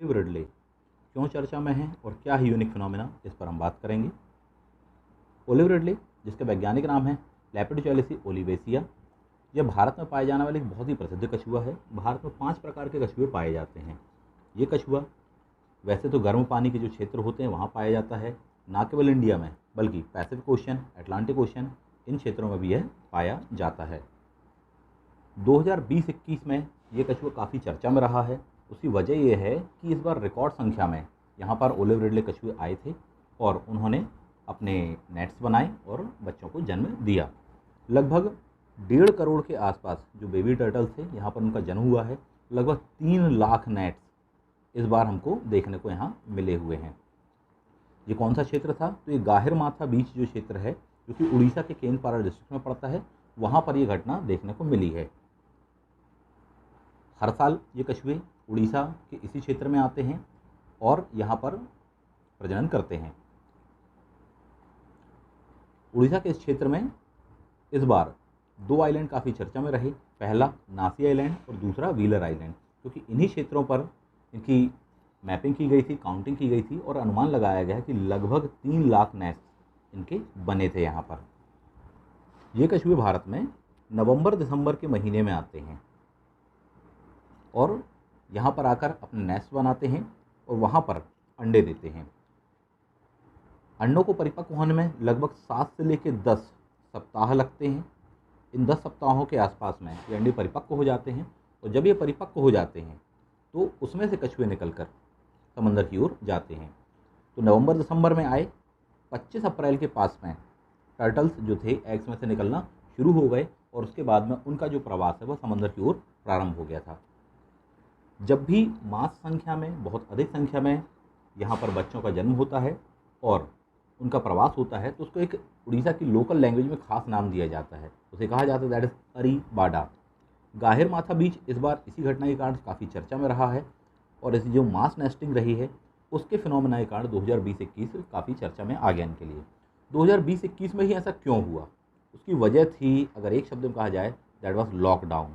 Olive Ridley क्यों चर्चा में है और क्या है यूनिक फिनोमेना, इस पर हम बात करेंगे। ओलिव रिडले, जिसका वैज्ञानिक नाम है लेपिडोचेलेसी ओलिवेसिया, यह भारत में पाए जाने वाला एक बहुत ही प्रसिद्ध कछुआ है। भारत में 5 प्रकार के कछुए पाए जाते हैं। ये कछुआ वैसे तो गर्म पानी के जो क्षेत्र होते हैं वहाँ पाया जाता है, ना केवल इंडिया में बल्कि पैसिफिक ओशन, अटलांटिक ओशन, इन क्षेत्रों में भी यह पाया जाता है। 2020-21 में ये कछुआ काफ़ी चर्चा में रहा है। उसकी वजह यह है कि इस बार रिकॉर्ड संख्या में यहाँ पर ओलिव रिडले कछुए आए थे और उन्होंने अपने नेट्स बनाए और बच्चों को जन्म दिया। लगभग 1.5 करोड़ के आसपास जो बेबी टर्टल्स थे यहाँ पर उनका जन्म हुआ है। लगभग 3 लाख नेट्स इस बार हमको देखने को यहाँ मिले हुए हैं। ये कौन सा क्षेत्र था? तो ये गाहिर माथा बीच जो क्षेत्र है, जो कि उड़ीसा के केंद्रपाड़ा डिस्ट्रिक्ट में पड़ता है, वहाँ पर ये घटना देखने को मिली है। हर साल ये कछुए उड़ीसा के इसी क्षेत्र में आते हैं और यहाँ पर प्रजनन करते हैं। उड़ीसा के इस क्षेत्र में इस बार 2 आइलैंड काफ़ी चर्चा में रहे। पहला नासी आइलैंड और दूसरा व्हीलर आइलैंड, क्योंकि इन्हीं क्षेत्रों पर इनकी मैपिंग की गई थी, काउंटिंग की गई थी और अनुमान लगाया गया है कि लगभग 3 लाख नेस्ट इनके बने थे यहाँ पर। ये कछुए भारत में नवंबर-दिसंबर के महीने में आते हैं और यहाँ पर आकर अपने नेस्ट बनाते हैं और वहाँ पर अंडे देते हैं। अंडों को परिपक्व होने में लगभग 7 से लेकर 10 सप्ताह लगते हैं। इन 10 सप्ताहों के आसपास में ये अंडे परिपक्व हो जाते हैं और जब ये परिपक्व हो जाते हैं तो उसमें से कछुए निकलकर समंदर की ओर जाते हैं। तो नवंबर-दिसंबर में आए, 25 अप्रैल के पास में टर्टल्स जो थे एग्स में से निकलना शुरू हो गए और उसके बाद में उनका जो प्रवास है वह समंदर की ओर प्रारंभ हो गया था। जब भी मास संख्या में, बहुत अधिक संख्या में यहाँ पर बच्चों का जन्म होता है और उनका प्रवास होता है, तो उसको एक उड़ीसा की लोकल लैंग्वेज में खास नाम दिया जाता है। उसे कहा जाता है दैट इज अरी बाडा। गाहिर माथा बीच इस बार इसी घटना के कारण काफ़ी चर्चा में रहा है और ऐसी जो मास नेस्टिंग रही है उसके फिनोमेना के कारण 2020-21 काफ़ी चर्चा में आ गया इनके लिए। 2020-21 में ही ऐसा क्यों हुआ? उसकी वजह थी, अगर एक शब्द में कहा जाए, दैट वाज लॉकडाउन।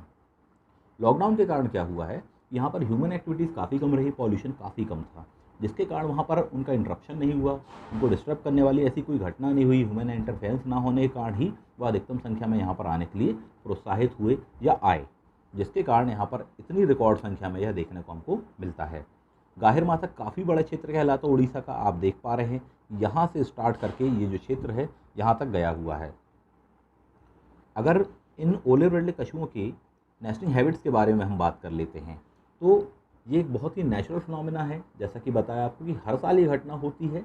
लॉकडाउन के कारण क्या हुआ है, यहाँ पर ह्यूमन एक्टिविटीज़ काफ़ी कम रही, पॉल्यूशन काफ़ी कम था, जिसके कारण वहाँ पर उनका इंटरप्शन नहीं हुआ, उनको डिस्टर्ब करने वाली ऐसी कोई घटना नहीं हुई। ह्यूमन इंटरफेरेंस ना होने के कारण ही वह अधिकतम संख्या में यहाँ पर आने के लिए प्रोत्साहित हुए या आए, जिसके कारण यहाँ पर इतनी रिकॉर्ड संख्या में यह देखने को हमको मिलता है। गाहिर माथा काफ़ी बड़ा क्षेत्र कहलाता है उड़ीसा का, आप देख पा रहे हैं। यहाँ से स्टार्ट करके ये जो क्षेत्र है यहाँ तक गया हुआ है। अगर इन ओलिव रिडले कछुओं की नेस्टिंग हैबिट्स के बारे में हम बात कर लेते हैं तो ये एक बहुत ही नेचुरल फिनोमेना है। जैसा कि बताया आपको कि हर साल ये घटना होती है।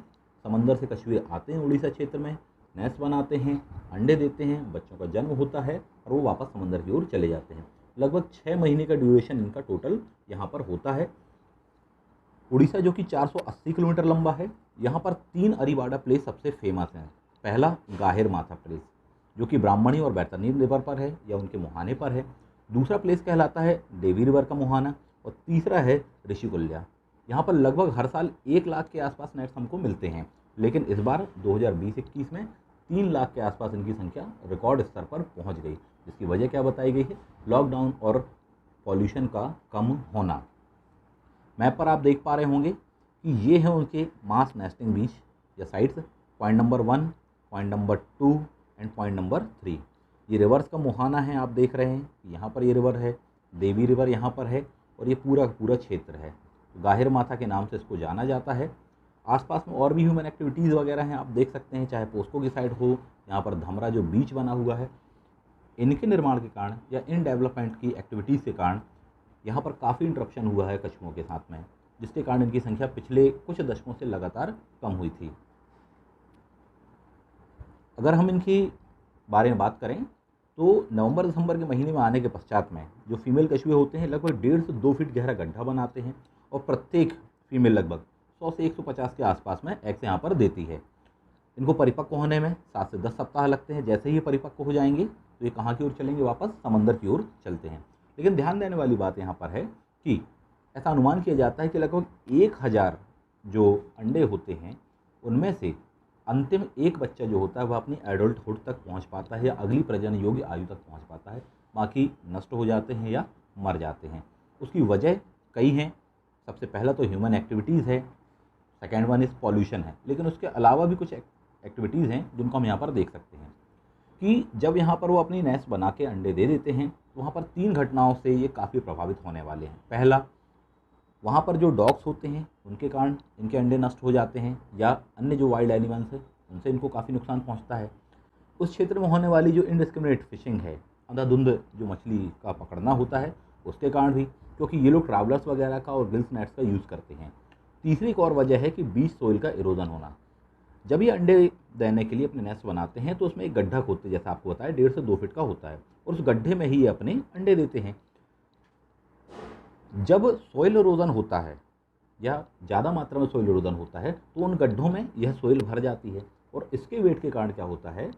समंदर से कछुए आते हैं उड़ीसा क्षेत्र में, नेस्ट बनाते हैं, अंडे देते हैं, बच्चों का जन्म होता है और वो वापस समंदर की ओर चले जाते हैं। लगभग 6 महीने का ड्यूरेशन इनका टोटल यहाँ पर होता है। उड़ीसा जो कि 480 किलोमीटर लंबा है, यहाँ पर 3 अरीवाड़ा प्लेस सबसे फेमस हैं। पहला गाहिर माथा प्लेस, जो कि ब्राह्मणी और बैतरनी रिवर पर है या उनके मुहाने पर है। दूसरा प्लेस कहलाता है देवी रिवर का मुहाना और तीसरा है ऋषिकुल्या। यहाँ पर लगभग हर साल 1 लाख के आसपास नेट्स हमको मिलते हैं, लेकिन इस बार 2020-21 में 3 लाख के आसपास इनकी संख्या रिकॉर्ड स्तर पर पहुँच गई। जिसकी वजह क्या बताई गई है? लॉकडाउन और पॉल्यूशन का कम होना। मैप पर आप देख पा रहे होंगे कि ये हैं उनके मास नेस्टिंग बीच या sites. Point number 1, point number 2 and point number 3। ये रिवर्स का मुहाना है, आप देख रहे हैं। यहाँ पर ये रिवर है, देवी रिवर यहाँ पर है और ये पूरा पूरा क्षेत्र है। गाहिर माथा के नाम से इसको जाना जाता है। आसपास में और भी ह्यूमन एक्टिविटीज़ वगैरह हैं, आप देख सकते हैं, चाहे पोस्को की साइड हो, यहाँ पर धमरा जो बीच बना हुआ है, इनके निर्माण के कारण या इन डेवलपमेंट की एक्टिविटीज़ के कारण यहाँ पर काफ़ी इंटरप्शन हुआ है कछुओं के साथ में, जिसके कारण इनकी संख्या पिछले कुछ दशकों से लगातार कम हुई थी। अगर हम इनकी बारे में बात करें तो नवंबर-दिसंबर के महीने में आने के पश्चात में जो फीमेल कछुए होते हैं लगभग 1.5 से 2 फीट गहरा गड्ढा बनाते हैं और प्रत्येक फीमेल लगभग 100 से 150 के आसपास में एग्स यहाँ पर देती है। इनको परिपक्व होने में 7 से 10 सप्ताह लगते हैं। जैसे ही ये परिपक्व हो जाएंगे तो ये कहाँ की ओर चलेंगे? वापस समंदर की ओर चलते हैं। लेकिन ध्यान देने वाली बात यहाँ पर है कि ऐसा अनुमान किया जाता है कि लगभग 1000 जो अंडे होते हैं उनमें से अंतिम एक बच्चा जो होता है वह अपनी एडल्टहुड तक पहुंच पाता है या अगली प्रजनन योग्य आयु तक पहुंच पाता है। बाकी नष्ट हो जाते हैं या मर जाते हैं। उसकी वजह कई हैं। सबसे पहला तो ह्यूमन एक्टिविटीज़ है, सेकेंड वन इज़ पॉल्यूशन है। लेकिन उसके अलावा भी कुछ एक्टिविटीज़ हैं जिनको हम यहाँ पर देख सकते हैं कि जब यहाँ पर वो अपनी नेस्ट बना के अंडे दे देते हैं तो वहाँ पर 3 घटनाओं से ये काफ़ी प्रभावित होने वाले हैं। पहला, वहाँ पर जो डॉग्स होते हैं उनके कारण इनके अंडे नष्ट हो जाते हैं, या अन्य जो वाइल्ड एनिमल्स हैं उनसे इनको काफ़ी नुकसान पहुँचता है। उस क्षेत्र में होने वाली जो इनडिस्क्रिमिनेट फिशिंग है, अंधाधुंध जो मछली का पकड़ना होता है, उसके कारण भी, क्योंकि ये लोग ट्रैवलर्स वगैरह का और गिल्स नेट्स का यूज़ करते हैं। तीसरी एक और वजह है कि बीच सोइल का इरोजन होना। जब ये अंडे देने के लिए अपने नेस्ट बनाते हैं तो उसमें एक गड्ढा खोदते, जैसा आपको बताया 1.5 से 2 फीट का होता है, और उस गड्ढे में ही ये अपने अंडे देते हैं। जब सोइल इरोजन होता है या ज़्यादा मात्रा में सोइल इरोजन होता है तो उन गड्ढों में यह सोइल भर जाती है, और इसके वेट के कारण क्या होता है,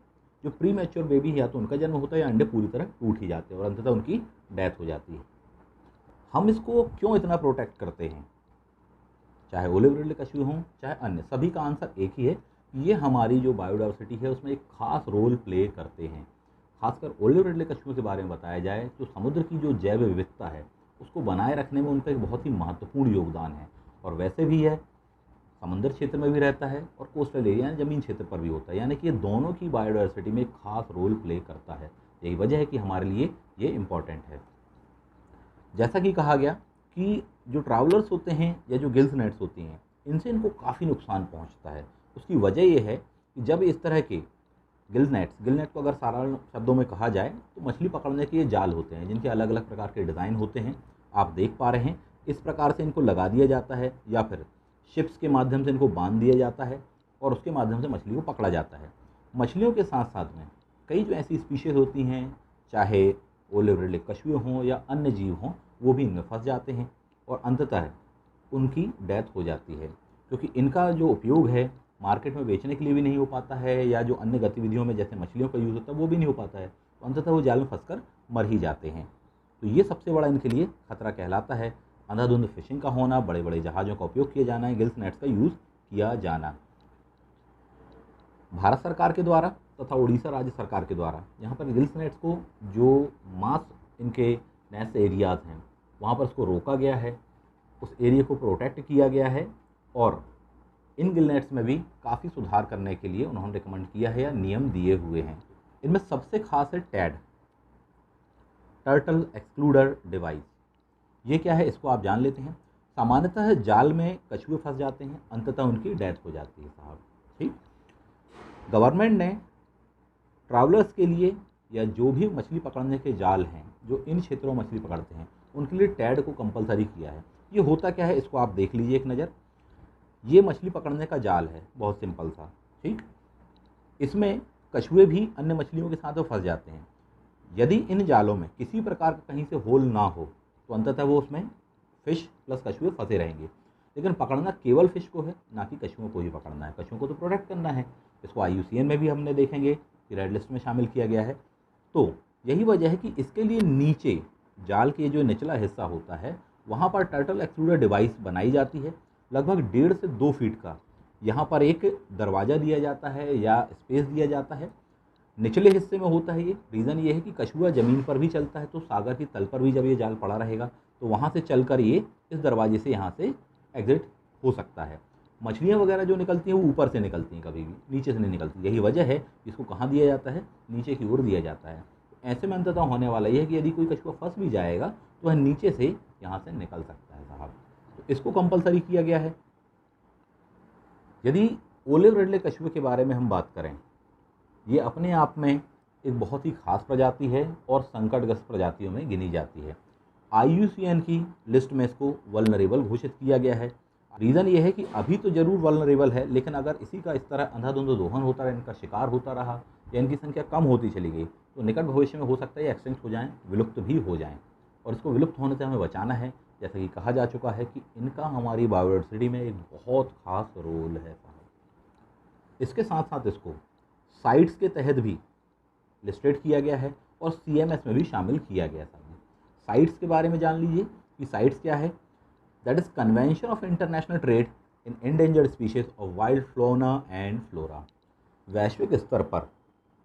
जो प्री मैच्योर बेबी है या तो उनका जन्म होता है या अंडे पूरी तरह टूट ही जाते हैं और अंततः उनकी डेथ हो जाती है। हम इसको क्यों इतना प्रोटेक्ट करते हैं, चाहे ओलिव रिडले कछुए हों चाहे अन्य, सभी का आंसर एक ही है, ये हमारी जो बायोडाइवर्सिटी है उसमें एक खास रोल प्ले करते हैं। खासकर ओलिव रिडले कछुए के बारे में बताया जाए तो समुद्र की जो जैव विविधता है उसको बनाए रखने में उनका एक बहुत ही महत्वपूर्ण योगदान है, और वैसे भी है, समंदर क्षेत्र में भी रहता है और कोस्टल एरिया ज़मीन क्षेत्र पर भी होता है, यानी कि ये दोनों की बायोडाइवर्सिटी में एक खास रोल प्ले करता है। यही वजह है कि हमारे लिए ये इम्पॉर्टेंट है। जैसा कि कहा गया कि जो ट्रैवलर्स होते हैं या जो गिल्स नेट्स होती हैं, इनसे इनको काफ़ी नुकसान पहुंचता है। उसकी वजह ये है कि जब इस तरह के गिल नेट को अगर साधारण शब्दों में कहा जाए तो मछली पकड़ने के ये जाल होते हैं जिनके अलग अलग प्रकार के डिज़ाइन होते हैं, आप देख पा रहे हैं। इस प्रकार से इनको लगा दिया जाता है या फिर शिप्स के माध्यम से इनको बांध दिया जाता है और उसके माध्यम से मछली को पकड़ा जाता है। मछलियों के साथ साथ में कई जो ऐसी स्पीशीज़ होती हैं, चाहे ओलिव रिडले कछुए हों या अन्य जीव हों, वो भी इनमें फंस जाते हैं और अंततः उनकी डेथ हो जाती है, क्योंकि इनका जो उपयोग है मार्केट में बेचने के लिए भी नहीं हो पाता है, या जो अन्य गतिविधियों में जैसे मछलियों का यूज़ होता है वो भी नहीं हो पाता है, तो अंततः वो जाल में फंसकर मर ही जाते हैं। तो ये सबसे बड़ा इनके लिए खतरा कहलाता है। अंधाधुंध फिशिंग का होना, बड़े बड़े जहाज़ों का उपयोग किया जाना, गिल्स नेट्स का यूज़ किया जाना। भारत सरकार के द्वारा तथा उड़ीसा राज्य सरकार के द्वारा यहाँ पर गिल्स नेट्स को जो मास इनके नेस्ट एरियाज़ हैं वहाँ पर उसको रोका गया है, उस एरिया को प्रोटेक्ट किया गया है, और इन गिल नेट्स में भी काफ़ी सुधार करने के लिए उन्होंने रिकमेंड किया है या नियम दिए हुए हैं। इनमें सबसे खास है टैड, टर्टल एक्सक्लूडर डिवाइस। ये क्या है इसको आप जान लेते हैं। सामान्यतः जाल में कछुए फंस जाते हैं, अंततः उनकी डेथ हो जाती है साहब, ठीक। गवर्नमेंट ने ट्रैवलर्स के लिए या जो भी मछली पकड़ने के जाल हैं जो इन क्षेत्रों में मछली पकड़ते हैं उनके लिए टैड को कंपलसरी किया है। ये होता क्या है इसको आप देख लीजिए एक नज़र। ये मछली पकड़ने का जाल है, बहुत सिंपल सा, ठीक। इसमें कछुए भी अन्य मछलियों के साथ फंस जाते हैं। यदि इन जालों में किसी प्रकार का कहीं से होल ना हो तो अंततः वो उसमें फिश प्लस कछुए फंसे रहेंगे। लेकिन पकड़ना केवल फिश को है, ना कि कछुओं को ही पकड़ना है। कछुओं को तो प्रोटेक्ट करना है। इसको IUCN में भी हमने देखेंगे कि रेड लिस्ट में शामिल किया गया है। तो यही वजह है कि इसके लिए नीचे जाल के जो निचला हिस्सा होता है वहाँ पर टर्टल एक्सक्लूडर डिवाइस बनाई जाती है, लगभग 1.5 से 2 फीट का। यहाँ पर एक दरवाज़ा दिया जाता है या स्पेस दिया जाता है, निचले हिस्से में होता है। ये रीज़न ये है कि कछुआ ज़मीन पर भी चलता है तो सागर की तल पर भी जब ये जाल पड़ा रहेगा तो वहाँ से चलकर ये इस दरवाजे से यहाँ से एग्जिट हो सकता है। मछलियाँ वगैरह जो निकलती हैं वो ऊपर से निकलती हैं, कभी भी नीचे से नहीं निकलती। यही वजह है इसको कहाँ दिया जाता है, नीचे की ओर दिया जाता है। ऐसे में अंततः होने वाला यह है कि यदि कोई कछुआ फंस भी जाएगा तो वह नीचे से यहाँ से निकल सकता है साहब। तो इसको कंपलसरी किया गया है। यदि ओलिव रिडले कछुए के बारे में हम बात करें, ये अपने आप में एक बहुत ही खास प्रजाति है और संकटग्रस्त प्रजातियों में गिनी जाती है। IUCN की लिस्ट में इसको वल्नरेबल घोषित किया गया है। रीज़न ये है कि अभी तो ज़रूर वल्नरेबल है, लेकिन अगर इसी का इस तरह अंधाधुंध दोहन होता रहा, इनका शिकार होता रहा या इनकी संख्या कम होती चली गई तो निकट भविष्य में हो सकता है ये एक्सटिंक्ट हो जाएँ, विलुप्त भी हो जाएँ। और इसको विलुप्त होने से हमें बचाना है। जैसा कि कहा जा चुका है कि इनका हमारी बायोडाइवर्सिटी में एक बहुत खास रोल है साहब। इसके साथ साथ इसको साइट्स के तहत भी लिस्टेड किया गया है और CMS में भी शामिल किया गया है। साइट्स के बारे में जान लीजिए कि साइट्स क्या है। That is convention of international trade in endangered species of wild fauna and flora. वैश्विक स्तर पर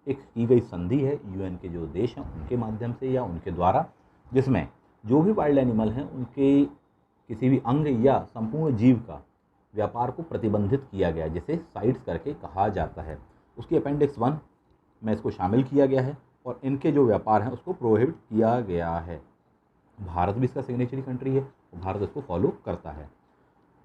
एक की गई संधि है UN के जो देश हैं उनके माध्यम से या उनके द्वारा, जिसमें जो भी वाइल्ड एनिमल हैं उनके किसी भी अंग या संपूर्ण जीव का व्यापार को प्रतिबंधित किया गया, जिसे साइट्स करके कहा जाता है। उसकी अपेंडिक्स 1 में इसको शामिल किया गया है और इनके जो व्यापार हैं उसको प्रोहिबिट किया गया है। भारत भी इसका सिग्नेचरी कंट्री है और भारत इसको फॉलो करता है।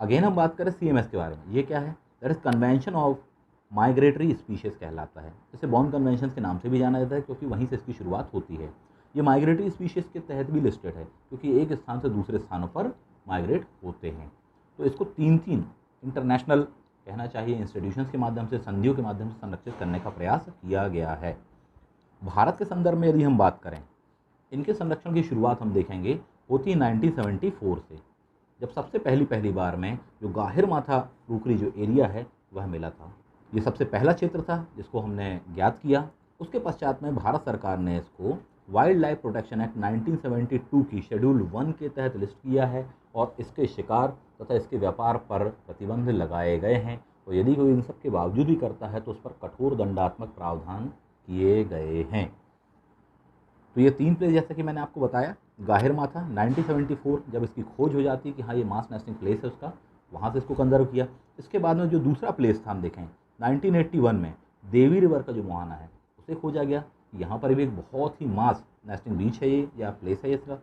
अगेन हम बात करें CMS के बारे में, ये क्या है? That is convention of migratory species कहलाता है। इसे बॉर्न कन्वेंशन के नाम से भी जाना जाता है क्योंकि वहीं से इसकी शुरुआत होती है। ये माइग्रेटरी स्पीशीज़ के तहत भी लिस्टेड है क्योंकि एक स्थान से दूसरे स्थानों पर माइग्रेट होते हैं। तो इसको 3 इंटरनेशनल कहना चाहिए इंस्टीट्यूशंस के माध्यम से, संधियों के माध्यम से संरक्षित करने का प्रयास किया गया है। भारत के संदर्भ में यदि हम बात करें, इनके संरक्षण की शुरुआत हम देखेंगे होती है 1974 से, जब सबसे पहली बार में जो गाहिर माथा रूकरी जो एरिया है वह मिला था। ये सबसे पहला क्षेत्र था जिसको हमने ज्ञात किया। उसके पश्चात में भारत सरकार ने इसको वाइल्ड लाइफ प्रोटेक्शन एक्ट 1972 की शेड्यूल 1 के तहत लिस्ट किया है और इसके शिकार तथा इसके व्यापार पर प्रतिबंध लगाए गए हैं। और यदि कोई इन सब के बावजूद भी करता है तो उस पर कठोर दंडात्मक प्रावधान किए गए हैं। तो ये 3 प्लेस जैसा कि मैंने आपको बताया, गाहिर माथा 1974 जब इसकी खोज हो जाती है कि हाँ ये मास नेस्टिंग प्लेस है उसका, वहाँ से इसको कंजर्व किया। इसके बाद में जो दूसरा प्लेस था हम देखें 1981 में देवी रिवर का जो मुहाना है उसे खोजा गया। यहाँ पर भी एक बहुत ही मास नेस्टिंग बीच है ये या प्लेस है इसका।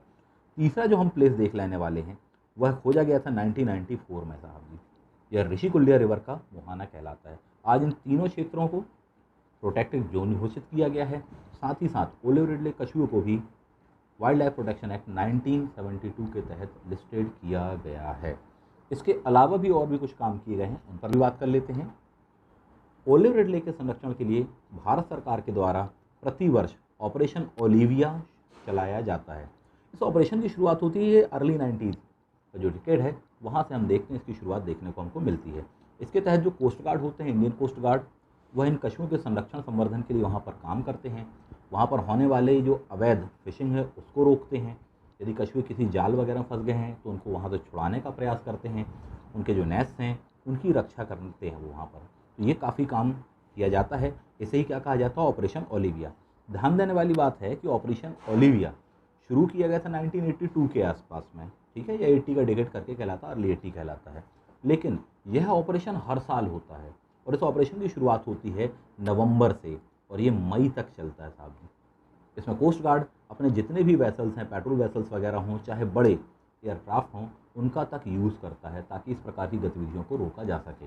तीसरा जो हम प्लेस देख लेने वाले हैं वह खोजा गया था 1994 में साहब जी, यह ऋषिकुल्या रिवर का मुहाना कहलाता है। आज इन तीनों क्षेत्रों को प्रोटेक्टेड जोन घोषित किया गया है। साथ ही साथ ओलिव रिडले कछुओं को भी वाइल्ड लाइफ प्रोटेक्शन एक्ट 1972 के तहत लिस्टेड किया गया है। इसके अलावा भी और भी कुछ काम किए गए हैं, उन पर भी बात कर लेते हैं। ओलिव रिडले के संरक्षण के लिए भारत सरकार के द्वारा प्रतिवर्ष ऑपरेशन ओलिविया चलाया जाता है। इस ऑपरेशन की शुरुआत होती है अर्ली 90s का जो डिकेड है वहाँ से हम देखते हैं इसकी शुरुआत देखने को हमको मिलती है। इसके तहत जो कोस्ट गार्ड होते हैं, इंडियन कोस्ट गार्ड, वह इन कछुओं के संरक्षण संवर्धन के लिए वहाँ पर काम करते हैं। वहाँ पर होने वाले जो अवैध फिशिंग है उसको रोकते हैं। यदि कछुए किसी जाल वगैरह फंस गए हैं तो उनको वहाँ से छुड़ाने का प्रयास करते हैं। उनके जो नेस्ट हैं उनकी रक्षा करते हैं वो वहाँ पर। तो ये काफ़ी काम किया जाता है। इसे ही क्या कहा जाता है? Operation Olivia. ध्यान देने वाली बात है कि ऑपरेशन ओलिविया शुरू किया गया था 1982 के आसपास में, ठीक है, या 80 का डिकेड करके कहलाता है, अर्ली 80 कहलाता है। लेकिन यह ऑपरेशन हर साल होता है और इस ऑपरेशन की शुरुआत होती है नवंबर से और ये मई तक चलता है साहब जी। इसमें कोस्ट गार्ड अपने जितने भी वेसल्स हैं, पेट्रोल वेसल्स वगैरह हों चाहे बड़े एयरक्राफ्ट हों, उनका तक यूज़ करता है ताकि इस प्रकार की गतिविधियों को रोका जा सके।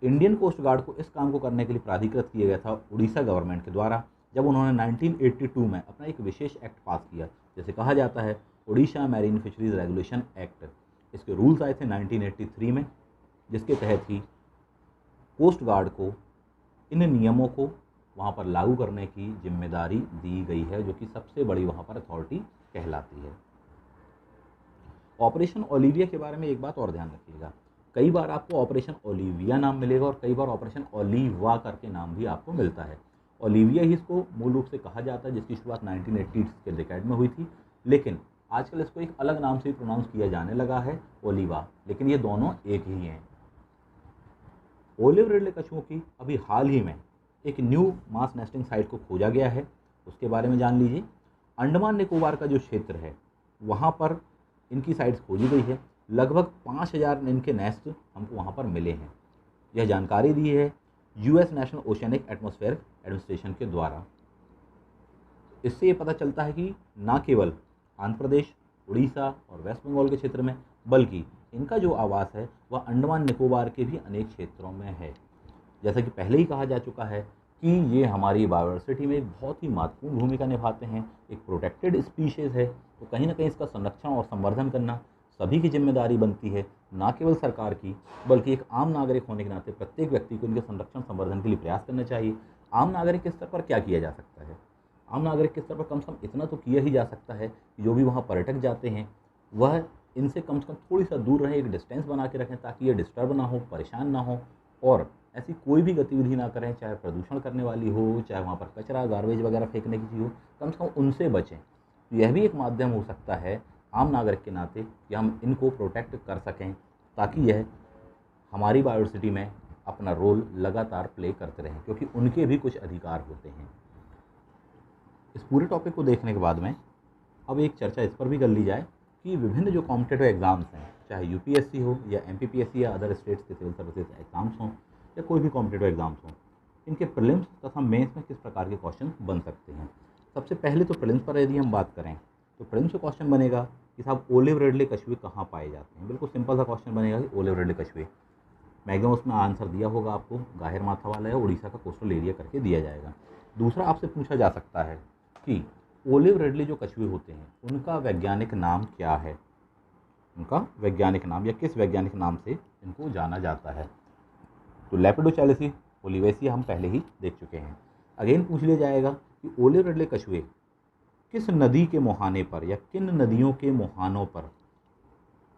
इंडियन कोस्ट गार्ड को इस काम को करने के लिए प्राधिकृत किया गया था उड़ीसा गवर्नमेंट के द्वारा, जब उन्होंने 1982 में अपना एक विशेष एक्ट पास किया जैसे कहा जाता है Odisha marine fisheries regulation act. इसके रूल्स आए थे 1983 में, जिसके तहत ही कोस्ट गार्ड को इन नियमों को वहाँ पर लागू करने की जिम्मेदारी दी गई है, जो कि सबसे बड़ी वहाँ पर अथॉरिटी कहलाती है। ऑपरेशन ओलिविया के बारे में एक बात और ध्यान रखिएगा, कई बार आपको ऑपरेशन ओलिविया नाम मिलेगा और कई बार ऑपरेशन ओलिवा करके नाम भी आपको मिलता है। ओलिविया ही इसको मूल रूप से कहा जाता है, जिसकी शुरुआत 1980 के डिकेड में हुई थी, लेकिन आजकल इसको एक अलग नाम से प्रोनाउंस किया जाने लगा है, ओलिवा, लेकिन ये दोनों एक ही हैं। ओलिव रिडले कछुओं की अभी हाल ही में एक न्यू मास नेस्टिंग साइट को खोजा गया है, उसके बारे में जान लीजिए। अंडमान निकोबार का जो क्षेत्र है वहाँ पर इनकी साइट्स खोजी गई है। लगभग 5000 इनके नेस्ट हमको वहाँ पर मिले हैं। यह जानकारी दी है US national oceanic atmosphere administration के द्वारा। इससे ये पता चलता है कि ना केवल आंध्र प्रदेश, उड़ीसा और वेस्ट बंगाल के क्षेत्र में, बल्कि इनका जो आवास है वह अंडमान निकोबार के भी अनेक क्षेत्रों में है। जैसा कि पहले ही कहा जा चुका है कि ये हमारी बायोडायवर्सिटी में एक बहुत ही महत्वपूर्ण भूमिका निभाते हैं, एक प्रोटेक्टेड स्पीशीज़ है। तो कहीं ना कहीं इसका संरक्षण और संवर्धन करना सभी की जिम्मेदारी बनती है, ना केवल सरकार की, बल्कि एक आम नागरिक होने के नाते प्रत्येक व्यक्ति को इनके संरक्षण संवर्धन के लिए प्रयास करना चाहिए। आम नागरिक के स्तर पर क्या किया जा सकता है? आम नागरिक के स्तर पर कम से कम इतना तो किया ही जा सकता है कि जो भी वहाँ पर्यटक जाते हैं वह इनसे कम से कम थोड़ी सा दूर रहें, एक डिस्टेंस बना के रखें ताकि ये डिस्टर्ब ना हो, परेशान ना हो और ऐसी कोई भी गतिविधि ना करें, चाहे प्रदूषण करने वाली हो, चाहे वहाँ पर कचरा गार्बेज वगैरह फेंकने की चीज़ हो, कम से कम उनसे बचें। तो यह भी एक माध्यम हो सकता है आम नागरिक के नाते कि हम इनको प्रोटेक्ट कर सकें ताकि यह हमारी बायोडायवर्सिटी में अपना रोल लगातार प्ले करते रहें, क्योंकि उनके भी कुछ अधिकार होते हैं। इस पूरे टॉपिक को देखने के बाद में अब एक चर्चा इस पर भी कर ली जाए कि विभिन्न जो कॉम्पिटिटिव एग्ज़ाम्स हैं चाहे यूपीएससी हो या एमपीपीएससी या अदर स्टेट्स के सिविल सर्विसेज एग्जाम्स हों या कोई भी कॉम्पिटेटिव एग्जाम्स हों, इनके प्रीलिम्स तथा मेंस में किस प्रकार के क्वेश्चन बन सकते हैं। सबसे पहले तो प्रीलिम्स पर यदि हम बात करें तो प्रीलिम्स से क्वेश्चन बनेगा कि साहब ओलिव रिडले कछुए कहाँ पाए जाते हैं। बिल्कुल सिंपल सा क्वेश्चन बनेगा कि ओलिव रिडले कछुए, मैक्सिमम उसमें आंसर दिया होगा आपको, गाहिर माथा वाला है, उड़ीसा का कोस्टल एरिया करके दिया जाएगा। दूसरा आपसे पूछा जा सकता है कि ओलिव रिडले जो कछुए होते हैं उनका वैज्ञानिक नाम क्या है, उनका वैज्ञानिक नाम या किस वैज्ञानिक नाम से इनको जाना जाता है। तो लेपिडोचैलिसी ओलिवेसिया हम पहले ही देख चुके हैं। अगेन पूछ लिया जाएगा कि ओलिव रिडले कछुए किस नदी के मुहाने पर या किन नदियों के मुहानों पर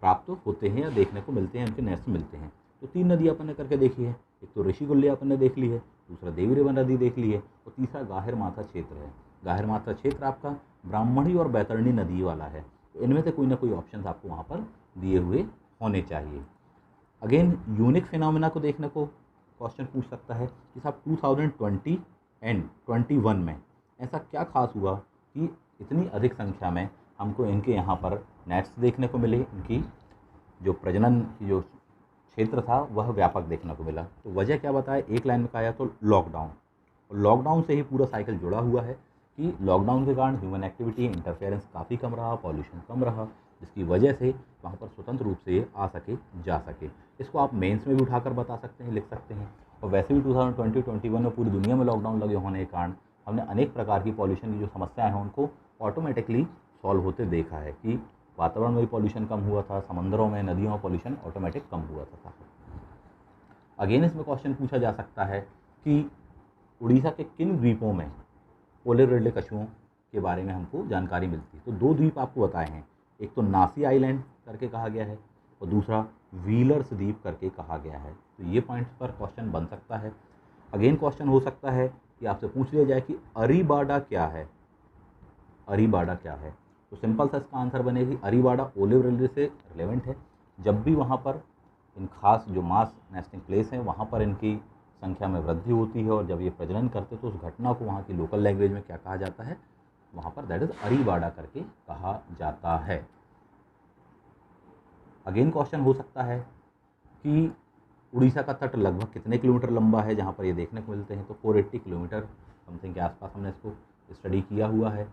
प्राप्त होते हैं या देखने को मिलते हैं, उनके नेस्ट मिलते हैं। तो 3 नदी अपन ने करके देखी है, एक तो ऋषिकुल्य अपन ने देख ली है, दूसरा देवी रेवा नदी देख ली है और तीसरा गाहिर माथा क्षेत्र है। गाहिर माथा क्षेत्र आपका ब्राह्मणी और बैतरणी नदी वाला है। तो इनमें से कोई ना कोई ऑप्शन आपको वहाँ पर दिए हुए होने चाहिए। अगेन यूनिक फिनोमिना को देखने को क्वेश्चन पूछ सकता है कि साहब 2020 एंड 21 में ऐसा क्या खास हुआ कि इतनी अधिक संख्या में हमको इनके यहाँ पर नेट्स देखने को मिले, इनकी जो प्रजनन की जो क्षेत्र था वह व्यापक देखने को मिला। तो वजह क्या बताया, एक लाइन में कहा जाए तो लॉकडाउन, और लॉकडाउन से ही पूरा साइकिल जुड़ा हुआ है कि लॉकडाउन के कारण ह्यूमन एक्टिविटी इंटरफेरेंस काफ़ी कम रहा, पॉल्यूशन कम रहा, जिसकी वजह से वहाँ पर स्वतंत्र रूप से आ सके जा सके। इसको आप मेंस में भी उठाकर बता सकते हैं, लिख सकते हैं। और वैसे भी 2020-21 में पूरी दुनिया में लॉकडाउन लगे होने के कारण हमने अनेक प्रकार की पॉल्यूशन की जो समस्याएं हैं उनको ऑटोमेटिकली सॉल्व होते देखा है कि वातावरण में भी पॉल्यूशन कम हुआ था, समंदरों में, नदियों में पॉल्यूशन ऑटोमेटिक कम हुआ था। अगेन इसमें क्वेश्चन पूछा जा सकता है कि उड़ीसा के किन द्वीपों में ओलिव रिडले कछुओं के बारे में हमको जानकारी मिलती है। तो 2 द्वीप आपको बताए हैं, एक तो नासी आइलैंड करके कहा गया है और दूसरा व्हीलर्स द्वीप करके कहा गया है। तो ये पॉइंट्स पर क्वेश्चन बन सकता है। अगेन क्वेश्चन हो सकता है कि आपसे पूछ लिया जाए कि अरीबाडा क्या है, अरीबाडा क्या है। तो सिंपल सा इसका आंसर बनेगी अरीबाडा ओलिव रिडले से रिलेवेंट है। जब भी वहाँ पर इन खास जो मास नेस्टिंग प्लेस हैं वहाँ पर इनकी संख्या में वृद्धि होती है और जब ये प्रजनन करते तो उस घटना को वहाँ की लोकल लैंग्वेज में क्या कहा जाता है, वहाँ पर दैट इज अरीबाडा करके कहा जाता है। अगेन क्वेश्चन हो सकता है कि उड़ीसा का तट लगभग कितने किलोमीटर लंबा है जहाँ पर ये देखने को मिलते हैं। तो 480 किलोमीटर समथिंग के आसपास हमने इसको स्टडी किया हुआ है।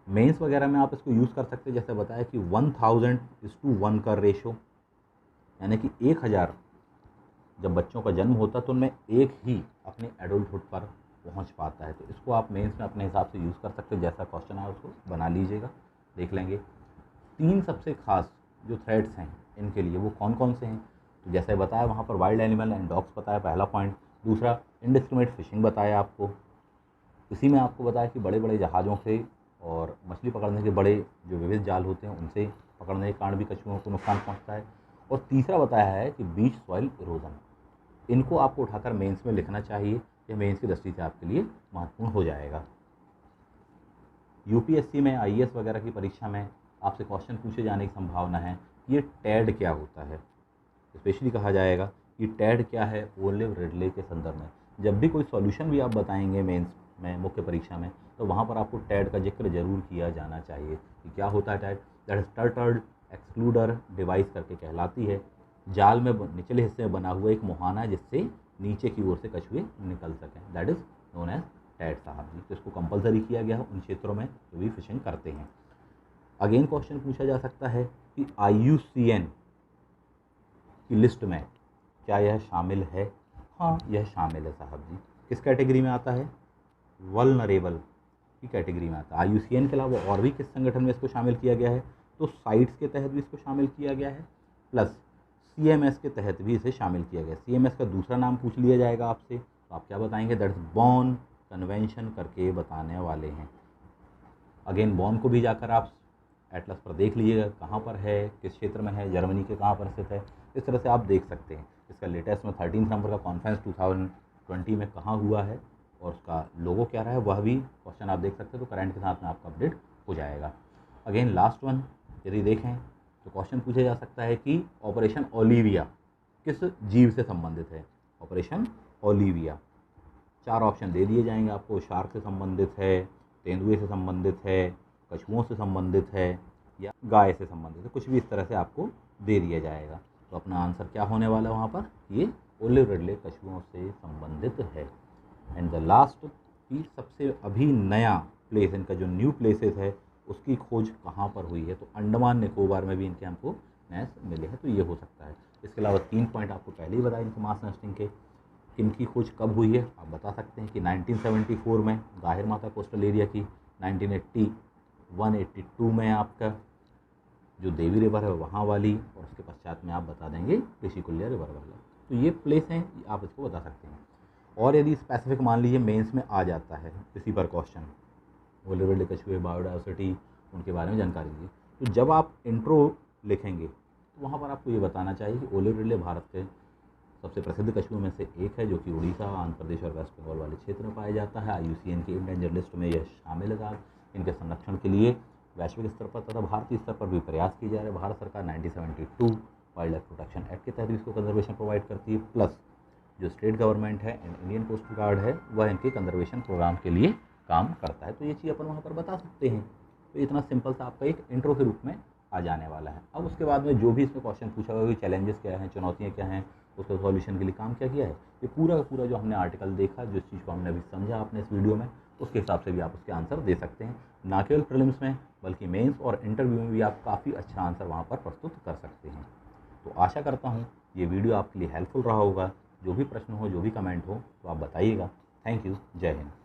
मेंस वगैरह में आप इसको यूज़ कर सकते हैं, जैसे बताया कि 1000:1 का रेशो, यानी कि 1000 जब बच्चों का जन्म होता है तो उनमें एक ही अपने एडल्टहुड पर पहुंच पाता है। तो इसको आप मेंस में अपने हिसाब से यूज़ कर सकते हैं, जैसा क्वेश्चन है उसको बना लीजिएगा, देख लेंगे। 3 सबसे खास जो थ्रेड्स हैं इनके लिए वो कौन कौन से हैं। तो जैसे बताया वहाँ पर वाइल्ड एनिमल एंड डॉग्स बताया, पहला पॉइंट। दूसरा इंडिस्क्रिमिनेट फिशिंग बताया आपको, इसी में आपको बताया कि बड़े बड़े जहाज़ों से और मछली पकड़ने के बड़े जो विविध जाल होते हैं उनसे पकड़ने के कारण भी कछुओं को नुकसान पहुंचता है। और तीसरा बताया है कि बीच सॉइल इरोजन, इनको आपको उठाकर मेंस में लिखना चाहिए, यह मेंस की दृष्टि से आपके लिए महत्वपूर्ण हो जाएगा। यूपीएससी में, आईएएस वगैरह की परीक्षा में आपसे क्वेश्चन पूछे जाने की संभावना है कि ये टैड क्या होता है। स्पेशली कहा जाएगा कि टैड क्या है ओलिव रिडले के संदर्भ में। जब भी कोई सॉल्यूशन भी आप बताएंगे मेंस में, मुख्य परीक्षा में, तो वहाँ पर आपको टैड का जिक्र जरूर किया जाना चाहिए कि क्या होता है टैड। दैट इज टर्टल्ड एक्सक्लूडर डिवाइस करके कहलाती है। जाल में निचले हिस्से में बना हुआ एक मुहाना जिससे नीचे की ओर से कछुए निकल सकें, दैट इज नोन एज टैड साहब जी। तो इसको कंपलसरी किया गया है उन क्षेत्रों में जो भी फिशिंग करते हैं। अगेन क्वेश्चन पूछा जा सकता है कि IUCN की लिस्ट में क्या यह शामिल है। हाँ, यह शामिल है साहब जी। किस कैटेगरी में आता है, वल्नरेबल की कैटेगरी में आता है। IUCN के अलावा और भी किस संगठन में इसको शामिल किया गया है, तो साइट्स के तहत भी इसको शामिल किया गया है, प्लस CMS के तहत भी इसे शामिल किया गया। CMS का दूसरा नाम पूछ लिया जाएगा आपसे, तो आप क्या बताएंगे, दैट इज बॉन कन्वेंशन करके बताने वाले हैं। अगेन बॉन को भी जाकर आप एटलस पर देख लीजिएगा कहाँ पर है, किस क्षेत्र में है, जर्मनी के कहाँ पर स्थित है, इस तरह से आप देख सकते हैं। इसका लेटेस्ट में 13 नंबर का कॉन्फ्रेंस 2020 में कहाँ हुआ है और उसका लोगो क्या रहा है, वह भी क्वेश्चन आप देख सकते हैं। तो करंट के साथ में आपका अपडेट हो जाएगा। अगेन लास्ट वन यदि देखें तो क्वेश्चन पूछा जा सकता है कि ऑपरेशन ओलिविया किस जीव से संबंधित है। ऑपरेशन ओलिविया 4 ऑप्शन दे दिए जाएंगे आपको, शार्क से संबंधित है, तेंदुए से संबंधित है, कछुओं से संबंधित है या गाय से संबंधित है, कुछ भी इस तरह से आपको दे दिया जाएगा। तो अपना आंसर क्या होने वाला है वहाँ पर, ये ओलिव रिडले कछुओं से संबंधित है। एंड द लास्ट कि सबसे अभी नया प्लेस, इनका जो न्यू प्लेसेस है उसकी खोज कहाँ पर हुई है, तो अंडमान निकोबार में भी इनके हमको नेस्ट मिले हैं, तो ये हो सकता है। इसके अलावा 3 पॉइंट आपको पहले ही बताए इनके मास नेस्टिंग के। इनकी खोज कब हुई है आप बता सकते हैं कि 1974 में गाहिर माता कोस्टल एरिया की, 1980 182 में आपका जो देवी रिवर है वहाँ वाली, और उसके पश्चात में आप बता देंगे ऋषिकुल्या रिवर वाला। तो ये प्लेस हैं, आप इसको बता सकते हैं। और यदि स्पेसिफिक मान लीजिए मेंस में आ जाता है इसी पर क्वेश्चन, ओलिव रिडले कछुए, बायोडाइवर्सिटी, उनके बारे में जानकारी दीजिए, तो जब आप इंट्रो लिखेंगे तो वहाँ पर आपको ये बताना चाहिए कि ओलिव रिडले भारत के सबसे प्रसिद्ध कछुओं में से एक है, जो कि उड़ीसा, आंध्र प्रदेश और वेस्ट बंगाल वाले क्षेत्र में पाया जाता है। IUCN की इंडेंजर लिस्ट में यह शामिल है। इनके संरक्षण के लिए वैश्विक स्तर पर तथा भारतीय स्तर पर भी प्रयास किए जा रहे हैं। भारत सरकार 1972 वाइल्ड लाइफ प्रोटेक्शन एक्ट के तहत इसको कंजर्वेशन प्रोवाइड करती है, प्लस जो स्टेट गवर्नमेंट है एंड इंडियन कोस्ट गार्ड है वह इनके कंजर्वेशन प्रोग्राम के लिए काम करता है। तो ये चीज़ अपन वहाँ पर बता सकते हैं। तो इतना सिंपल सा आपका एक इंट्रो के रूप में आ जाने वाला है। अब उसके बाद में जो भी इसमें क्वेश्चन पूछा हुआ है, चैलेंजेस क्या हैं, चुनौतियाँ क्या हैं, उसका सॉल्यूशन के लिए काम क्या किया है, ये पूरा का पूरा जो हमने आर्टिकल देखा, जिस चीज़ को हमने अभी समझा आपने इस वीडियो में, उसके हिसाब से भी आप उसके आंसर दे सकते हैं। ना केवल प्रीलिम्स में बल्कि मेंस और इंटरव्यू में भी आप काफ़ी अच्छा आंसर वहाँ पर प्रस्तुत कर सकते हैं। तो आशा करता हूँ ये वीडियो आपके लिए हेल्पफुल रहा होगा। जो भी प्रश्न हो, जो भी कमेंट हो, तो आप बताइएगा। Thank you. जय हिंद।